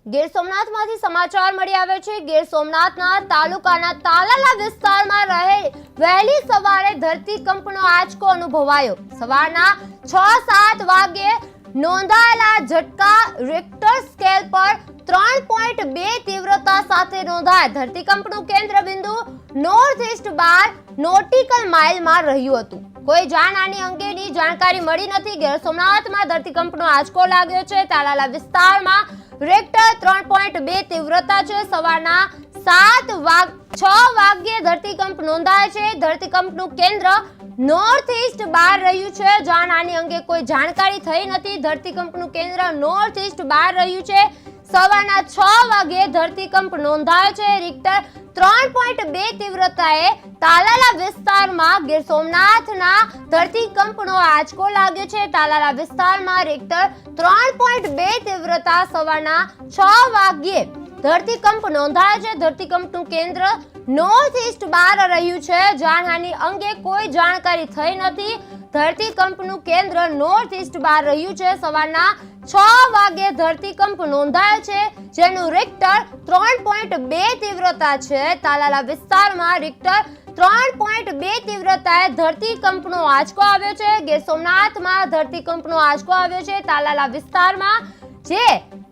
ગીર સોમનાથમાંથી સમાચાર મળી આવે છે। ગીર સોમનાથના તાલુકાના તાલાલા વિસ્તારમાં વહેલી સવારે ધરતીકંપનો આંચકો અનુભવાયો। સવારના 6-7 વાગ્યે નોંધાયેલા ઝટકા રિક્ટર સ્કેલ પર 3.2 તીવ્રતા સાથે નોંધાયા। ધરતીકંપનું કેન્દ્ર બિંદુ નોર્થ ઈસ્ટ 12 નોટિકલ માઇલમાં રહ્યું હતું। કોઈ જાનહાની અંગેની જાણકારી મળી નથી। ગીર સોમનાથમાં ધરતીકંપનો આંચકો લાગ્યો છે। તાલાલા વિસ્તારમાં રેક્ટર 3.2 તીવ્રતા છે। સવારના 6 વાગ્યે ધરતીકંપ નોંધાય છે। ધરતીકંપનું કેન્દ્ર નોર્થ ઈસ્ટ 12 રહ્યું છે। જાનહાની અંગે કોઈ જાણકારી થઈ નથી। ધરતીકંપનું કેન્દ્ર નોર્થ ઈસ્ટ 12 રહ્યું છે। સવારના 6 વાગ્યે ધરતીકંપ નોંધાયો છે। રિક્ટર 3.2 તીવ્રતાએ તાલાલા વિસ્તારમાં ગીર સોમનાથના ધરતીકંપનો આંચકો લાગ્યો છે। તાલાલા વિસ્તારમાં રિક્ટર 3.2 તીવ્રતા સવારના 6 વાગ્યે ધરતીકંપ નોંધાયો છે। ધરતીકંપનું કેન્દ્ર નોર્થ ઈસ્ટ 12 રહ્યું છે। જાનહાની અંગે કોઈ જાણકારી થઈ નથી। ધરતીકંપનું કેન્દ્ર નોર્થ ઈસ્ટ 12 રહ્યું છે। સવારના 6 વાગ્યે ધરતીકંપ નોંધાયો છે, જેનું રિક્ટર 3.2 તીવ્રતા છે। તાલાલા વિસ્તારમાં રિક્ટર 3.2 તીવ્રતાએ ધરતીકંપનો આંચકો આવ્યો છે। ગીર સોમનાથમાં ધરતીકંપનો આંચકો આવ્યો છે। તાલાલા વિસ્તારમાં જે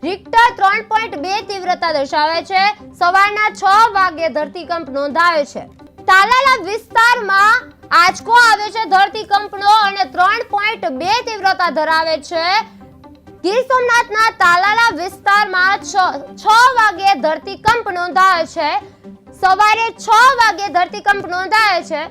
રિક્ટર 3.2 તીવ્રતા દર્શાવે છે। સવારના 6 વાગ્યે ધરતીકંપ નોંધાયો છે। તાલાલા વિસ્તારમાં આંચકો આવ્યો છે ધરતીકંપનો અને 3.2 તીવ્રતા ધરાવે છે। ગીર સોમનાથના તાલાલા વિસ્તારમાં 6 વાગ્યે ધરતીકંપ નોંધાયો છે। સવારે 6 વાગ્યે ધરતીકંપ નોંધાયો છે।